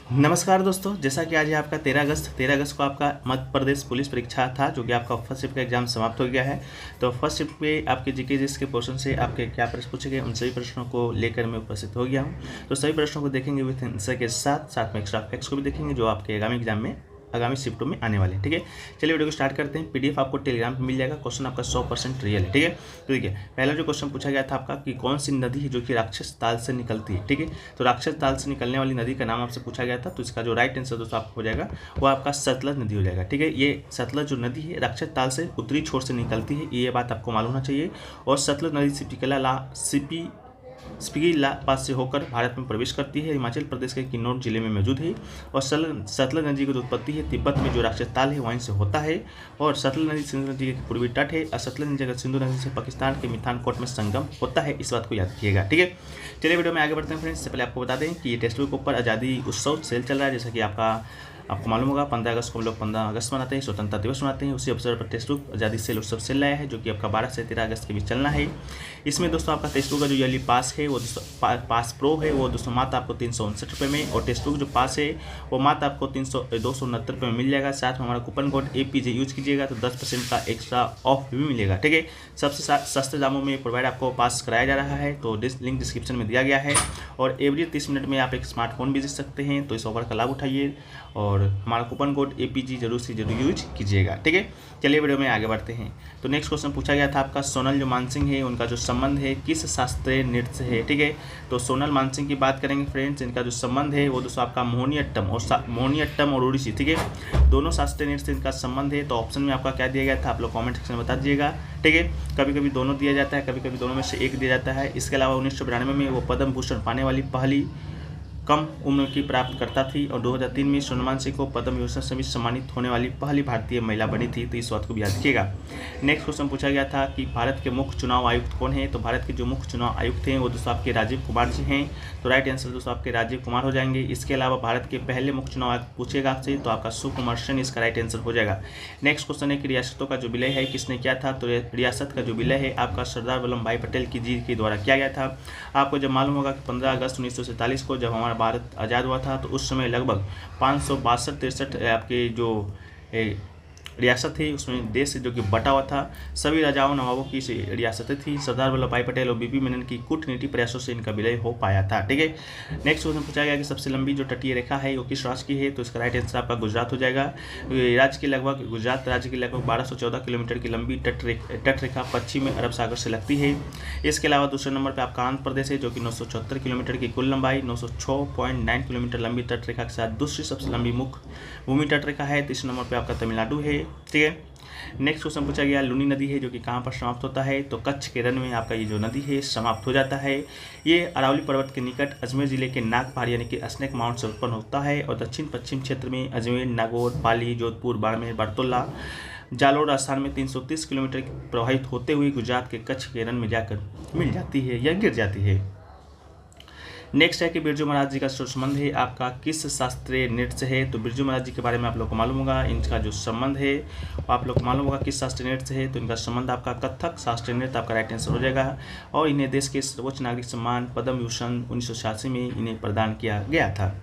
नमस्कार दोस्तों, जैसा कि आज है आपका 13 अगस्त को आपका मध्य प्रदेश पुलिस परीक्षा था, जो कि आपका फर्स्ट शिफ्ट का एग्जाम समाप्त हो गया है। तो फर्स्ट शिफ्ट में आपके जीके के पोर्शन से आपके क्या प्रश्न पूछे गए, उन सभी प्रश्नों को लेकर मैं उपस्थित हो गया हूं। तो सभी प्रश्नों को देखेंगे विथ आंसर के साथ साथ में एक्स्ट्रा फैक्ट्स को भी देखेंगे, जो आपके आगामी एग्जाम में आगामी शिफ्टों में आने वाले हैं। ठीक है, चलिए वीडियो को स्टार्ट करते हैं। पीडीएफ आपको टेलीग्राम पे मिल जाएगा। क्वेश्चन आपका 100% रियल है। ठीक है, तो देखिए पहला जो क्वेश्चन पूछा गया था आपका कि कौन सी नदी है जो कि राक्षस ताल से निकलती है। ठीक है, तो राक्षस ताल से निकलने वाली नदी का नाम आपसे पूछा गया था। तो इसका जो राइट आंसर दोस्तों आपको हो जाएगा वो आपका सतलज नदी हो जाएगा। ठीक है, ये सतलज जो नदी है राक्षस ताल से उत्तरी छोर से निकलती है, ये बात आपको मालूम होना चाहिए। और सतलज नदी स्पीला पास से होकर भारत में प्रवेश करती है, हिमाचल प्रदेश के किन्नौर जिले में मौजूद है। और सतलज नदी की जो उत्पत्ति है तिब्बत में जो राक्षस ताल है वहीं से होता है। और सतलज नदी सिंधु नदी के पूर्वी तट है। और सतलज नदी अगर सिंधु नदी से पाकिस्तान के मिठानकोट में संगम होता है, इस बात को याद रखिएगा। ठीक है, चलिए वीडियो में आगे बढ़ते हैं फ्रेंड्स। इससे पहले आपको बता दें कि ये टेक्स्ट बुक के ऊपर आज़ादी उत्सव सेल चल रहा है। जैसा कि आपको मालूम होगा 15 अगस्त को हम लोग 15 अगस्त मनाते हैं, स्वतंत्रता दिवस मनाते हैं। उसी अवसर पर टेक्स्ट बुक आज़ादी सेल उत्सव सेल लाया है, जो कि आपका 12 से 13 अगस्त के बीच चलना है। इसमें दोस्तों आपका टेक्स्ट बुक का जो ईयरली पास है वो पास प्रो है वो दोस्तों मात्र आपको 359 रुपये में, और टेक्स्ट बुक जो पास है वो मात्र आपको 269 रुपये में मिल जाएगा। साथ में हमारा कूपन कोड APJ यूज कीजिएगा तो 10% का एक्स्ट्रा ऑफ भी मिलेगा। ठीक है, सबसे सस्ते दामों में प्रोवाइड आपको पास कराया जा रहा है, तो लिंक डिस्क्रिप्शन में दिया गया है। और एवरी 30 मिनट में आप एक स्मार्टफोन भी जीत सकते हैं, तो इस ऑफर का लाभ उठाइए और हमारा कूपन कोड APG जरूर से जरूर यूज कीजिएगा। ठीक है, चलिए वीडियो में आगे बढ़ते हैं। तो नेक्स्ट क्वेश्चन पूछा गया था आपका सोनल जो मानसिंह है उनका जो संबंध है किस शास्त्रीय नृत्य से है। ठीक है, तो सोनल मानसिंह की बात करेंगे फ्रेंड्स, इनका जो संबंध है वो दोस्तों आपका मोहिनीअट्टम और ओडिसी। ठीक है, दोनों शास्त्रीय नृत्य से इनका संबंध है। तो ऑप्शन में आपका क्या दिया गया था आप लोग कॉमेंट सेक्शन में बता दीजिएगा। ठीक है, कभी कभी दोनों दिया जाता है, कभी कभी दोनों में से एक दिया जाता है। इसके अलावा 1992 में वो पद्म भूषण पाने वाली पहली कम उम्र की प्राप्त करता थी, और 2003 में सोनल मानसिंह को पद्म विभूषण से भी सम्मानित होने वाली पहली भारतीय महिला बनी थी। तो इस बात को भी याद रखिएगा। नेक्स्ट क्वेश्चन पूछा गया था कि भारत के मुख्य चुनाव आयुक्त कौन है। तो भारत के जो मुख्य चुनाव आयुक्त हैं वो दोस्तों आपके राजीव कुमार जी हैं। तो राइट आंसर दोस्तों आपके राजीव कुमार हो जाएंगे। इसके अलावा भारत के पहले मुख्य चुनाव आयुक्त पूछेगा आपसे, तो आपका सुकुमार सेन इसका राइट आंसर हो जाएगा। नेक्स्ट क्वेश्चन है कि रियासतों का जो विलय है किसने किया था। तो रियासत का जो विलय है आपका सरदार वल्लभ भाई पटेल जी के द्वारा किया गया था। आपको जब मालूम होगा कि 15 अगस्त 1947 को जब हमारा भारत आज़ाद था, तो उस समय लगभग 562-63 आपके जो रियासत थी उसमें देश जो कि बटा हुआ था। सभी राजाओं नवाबों की रियासतें थी। सरदार वल्लभ भाई पटेल और बीपी मेनन की कूटनीति प्रयासों से इनका विलय हो पाया था। ठीक है, नेक्स्ट क्वेश्चन पूछा गया कि सबसे लंबी जो तटीय रेखा है वो किस राज्य की है। तो इसका राइट आंसर आपका गुजरात हो जाएगा। गुजरात राज्य की लगभग 1214 किलोमीटर की लंबी तट रेखा पश्चिमी अरब सागर से लगती है। इसके अलावा दूसरे नंबर पर आपका आंध्र प्रदेश है, जो कि 974 किलोमीटर की कुल लंबाई 906.9 किलोमीटर लंबी तट रेखा के साथ दूसरी सबसे लंबी मुख्य भूमि तट रेखा है। तीसरे नंबर पर आपका तमिलनाडु है। ठीक है, नेक्स्ट क्वेश्चन पूछा गया लूनी नदी है जो कि कहाँ पर समाप्त होता है। तो कच्छ के रण में आपका ये जो नदी है समाप्त हो जाता है। ये अरावली पर्वत के निकट अजमेर जिले के नाग पहाड़ी यानी कि स्नेक माउंट से उत्पन्न होता है, और दक्षिण पश्चिम क्षेत्र में अजमेर, नागौर, पाली, जोधपुर, बाड़मेर, बरतौला, जालोर राजस्थान में 330 किलोमीटर प्रवाहित होते हुए गुजरात के कच्छ के रण में जाकर मिल जाती है या गिर जाती है। नेक्स्ट है कि बिरजू महाराज जी का संबंध है आपका किस शास्त्रीय नृत्य से है। तो बिरजू महाराज जी के बारे में आप लोग को मालूम होगा, इनका जो संबंध है आप लोग को मालूम होगा किस शास्त्रीय नृत्य से है। तो इनका संबंध आपका कथक शास्त्रीय नृत्य आपका राइट आंसर हो जाएगा। और इन्हें देश के सर्वोच्च नागरिक सम्मान पद्म विभूषण 1986 में इन्हें प्रदान किया गया था।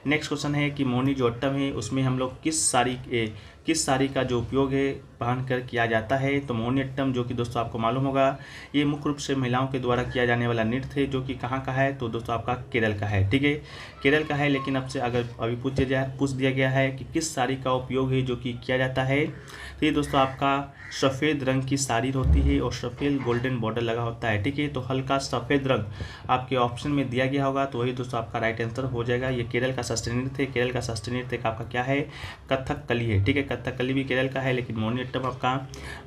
नेक्स्ट क्वेश्चन है कि मोहिनी जो अट्टम है उसमें हम लोग किस साड़ी का जो उपयोग है पहन कर किया जाता है। तो मोहिनीअट्टम जो कि दोस्तों आपको मालूम होगा ये मुख्य रूप से महिलाओं के द्वारा किया जाने वाला नृत्य है, जो कि कहाँ का है। तो दोस्तों आपका केरल का है। ठीक है, केरल का है, लेकिन आपसे अगर अभी पूछ दिया गया है कि किस साड़ी का उपयोग है जो कि किया जाता है, तो ये दोस्तों आपका सफ़ेद रंग की साड़ी होती है और सफ़ेद गोल्डन बॉर्डर लगा होता है। ठीक है, तो हल्का सफ़ेद रंग आपके ऑप्शन में दिया गया होगा, तो वही दोस्तों आपका राइट आंसर हो जाएगा। ये केरल का शास्त्रीय नृत्य है। केरल का शास्त्रीय नृत्य आपका क्या है, कथकली है। ठीक है, कथकली भी केरल का है, लेकिन मोहिनीअट्टम आपका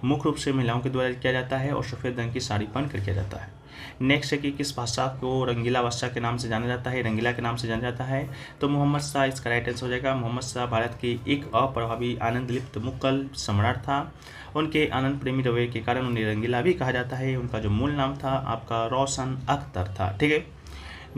मुख्य रूप से महिलाओं के द्वारा किया जाता है और सफ़ेद रंग की साड़ी पहन कर किया जाता है। नेक्स्ट है कि किस भाषा को रंगीला भाषा के नाम से जाना जाता है, रंगीला के नाम से जाना जाता है। तो मोहम्मद शाह इसका राइट आंसर हो जाएगा। मोहम्मद शाह भारत के एक अप्रभावी आनंद लिप्त मुगल सम्राट था। उनके आनंद प्रेमी रवैये के कारण उन्हें रंगीला भी कहा जाता है। उनका जो मूल नाम था आपका रोशन अख्तर था। ठीक है,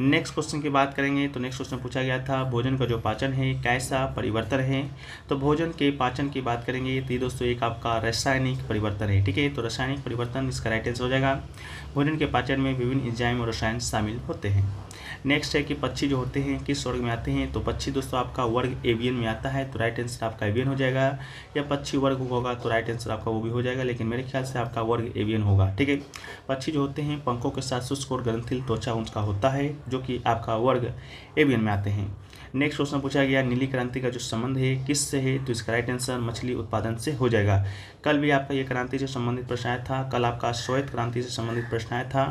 नेक्स्ट क्वेश्चन की बात करेंगे। तो नेक्स्ट क्वेश्चन पूछा गया था भोजन का जो पाचन है कैसा परिवर्तन है। तो भोजन के पाचन की बात करेंगे तो दोस्तों एक आपका रासायनिक परिवर्तन है। ठीक है, तो रासायनिक परिवर्तन इसका राइट आंसर हो जाएगा। भोजन के पाचन में विभिन्न एंजाइम और रसायन शामिल होते हैं। नेक्स्ट है कि पक्षी जो होते हैं किस वर्ग में आते हैं, तो पक्षी दोस्तों आपका वर्ग एवियन में आता है, तो राइट आंसर आपका एवियन हो जाएगा। या पक्षी वर्ग होगा तो राइट आंसर आपका वो भी हो जाएगा, लेकिन मेरे ख्याल से आपका वर्ग एवियन होगा। ठीक है, पक्षी जो होते हैं पंखों के साथ शुष्क और ग्रंथिल त्वचा उनका होता है, जो कि आपका वर्ग एवियन में आते हैं। नेक्स्ट क्वेश्चन पूछा गया नीली क्रांति का जो संबंध है किससे है, तो इसका राइट आंसर मछली उत्पादन से हो जाएगा। कल भी आपका ये क्रांति से संबंधित प्रश्न आया था, कल आपका श्वेत क्रांति से संबंधित प्रश्न आया था।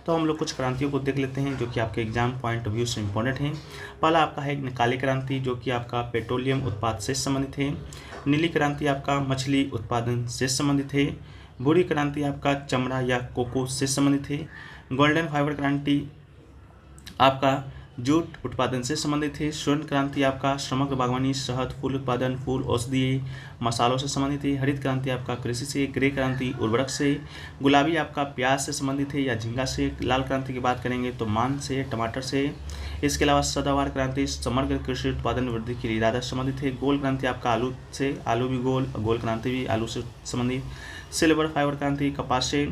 तो हम लोग कुछ क्रांतियों को देख लेते हैं जो कि आपके एग्जाम पॉइंट ऑफ व्यू से इंपॉर्टेंट है। पहला आपका है काली क्रांति, जो कि आपका पेट्रोलियम उत्पाद से संबंधित है। नीली क्रांति आपका मछली उत्पादन से संबंधित है। भूरी क्रांति आपका चमड़ा या कोको से संबंधित है। गोल्डन फाइबर क्रांति आपका जूट उत्पादन से संबंधित है। स्वर्ण क्रांति आपका समग्र बागवानी, शहद, फूल उत्पादन, फूल औषधीय मसालों से संबंधित है। हरित क्रांति आपका कृषि से। ग्रे क्रांति उर्वरक से। गुलाबी आपका प्याज से संबंधित है या झींगा से। लाल क्रांति की बात करेंगे तो मान से, टमाटर से। इसके अलावा सदाबहार क्रांति समग्र कृषि उत्पादन वृद्धि के लिए इरादा संबंधित है। गोल क्रांति आपका आलू से, आलू भी गोल, गोल क्रांति भी आलू से संबंधित। सिल्वर फाइबर क्रांति कपास से।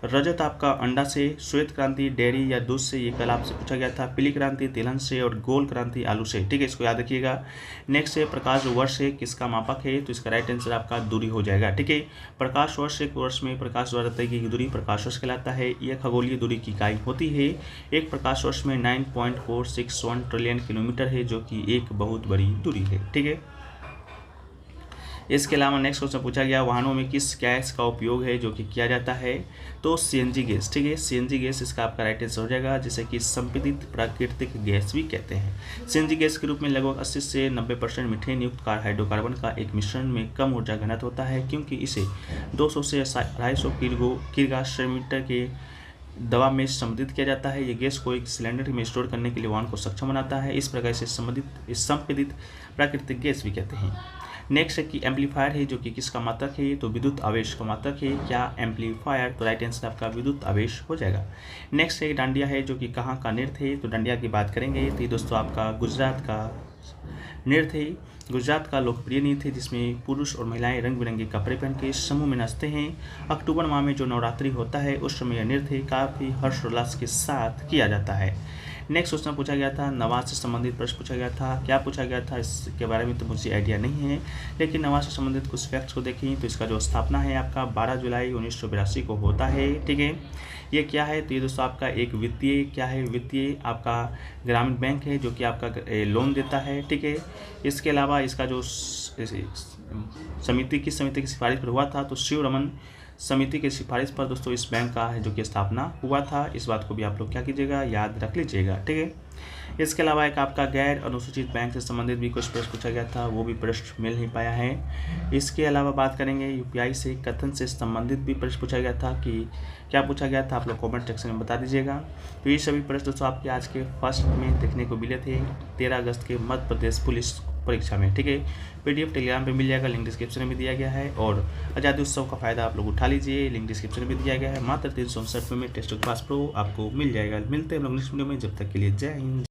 रजत आपका अंडा से। श्वेत क्रांति डेयरी या दूध से, ये कल आपसे पूछा गया था। पीली क्रांति तिलहन से और गोल क्रांति आलू से। ठीक है, इसको याद रखिएगा। नेक्स्ट है प्रकाश वर्ष है किसका मापक है, तो इसका राइट आंसर आपका दूरी हो जाएगा। ठीक है, प्रकाश वर्ष एक वर्ष में प्रकाश द्वारा तय की दूरी प्रकाश वर्ष कहलाता है। यह खगोलीय दूरी की इकाई होती है। एक प्रकाश वर्ष में 9.461 ट्रिलियन किलोमीटर है, जो कि एक बहुत बड़ी दूरी है। ठीक है, इसके अलावा नेक्स्ट क्वेश्चन पूछा गया वाहनों में किस गैस का उपयोग है जो कि किया जाता है, तो सीएनजी गैस। ठीक है, सीएनजी गैस इसका आपका राइट आंसर हो जाएगा, जिसे कि संपीड़ित प्राकृतिक गैस भी कहते हैं। सीएनजी गैस के रूप में लगभग 80 से 90% मीथेन युक्त हाइड्रोकार्बन का एक मिश्रण में कम ऊर्जा घनत्व होता है, क्योंकि इसे 200 से 250 किलोग्राम सेंटीमीटर के दवा में संबंधित किया जाता है। ये गैस को एक सिलेंडर में स्टोर करने के लिए वाहन को सक्षम बनाता है। इस प्रकार से संपीड़ित प्राकृतिक गैस भी कहते हैं। नेक्स्ट है कि एम्पलीफायर है, जो कि किसका मात्रक है, तो विद्युत आवेश का मात्रक है। क्या एम्पलीफायर, तो राइट आंसर आपका विद्युत आवेश हो जाएगा। नेक्स्ट है डांडिया है, जो कि कहाँ का नृत्य है, तो डांडिया की बात करेंगे तो ये दोस्तों आपका गुजरात का नृत्य है। गुजरात का लोकप्रिय नृत्य है, जिसमें पुरुष और महिलाएं रंग बिरंगे कपड़े पहन के समूह में नाचते हैं। अक्टूबर माह में जो नवरात्रि होता है उस समय यह नृत्य काफ़ी हर्षोल्लास के साथ किया जाता है। नेक्स्ट क्वेश्चन पूछा गया था नवाज से संबंधित प्रश्न पूछा गया था। क्या पूछा गया था इसके बारे में तो मुझे आइडिया नहीं है, लेकिन नवाज से संबंधित कुछ फैक्ट्स को देखें तो इसका जो स्थापना है आपका 12 जुलाई 1982 को होता है। ठीक है, ये क्या है, तो ये दोस्तों आपका एक वित्तीय क्या है, वित्तीय आपका ग्रामीण बैंक है, जो कि आपका लोन देता है। ठीक है, इसके अलावा इसका जो समिति की सिफारिश पर हुआ था, तो शिव रमन समिति की सिफारिश पर दोस्तों इस बैंक का है जो कि स्थापना हुआ था। इस बात को भी आप लोग क्या कीजिएगा, याद रख लीजिएगा। ठीक है, इसके अलावा एक आपका गैर अनुसूचित बैंक से संबंधित भी कुछ प्रश्न पूछा गया था, वो भी प्रश्न मिल नहीं पाया है। इसके अलावा बात करेंगे यूपीआई से कथन से संबंधित भी प्रश्न पूछा गया था कि क्या पूछा गया था, आप लोग कमेंट सेक्शन में बता दीजिएगा। तो ये सभी प्रश्न दोस्तों आपके आज के फर्स्ट में देखने को मिले थे 13 अगस्त के मध्य प्रदेश पुलिस परीक्षा में। ठीक है, पीडीएफ टेलीग्राम पे मिल जाएगा, लिंक डिस्क्रिप्शन में दिया गया है। और आज़ादी उत्सव का फायदा आप लोग उठा लीजिए, लिंक डिस्क्रिप्शन में दिया गया है। मात्र 359 में टेस्ट पास प्रो आपको मिल जाएगा। मिलते हैं हम लोग नेक्स्ट वीडियो में, जब तक के लिए जय हिंद।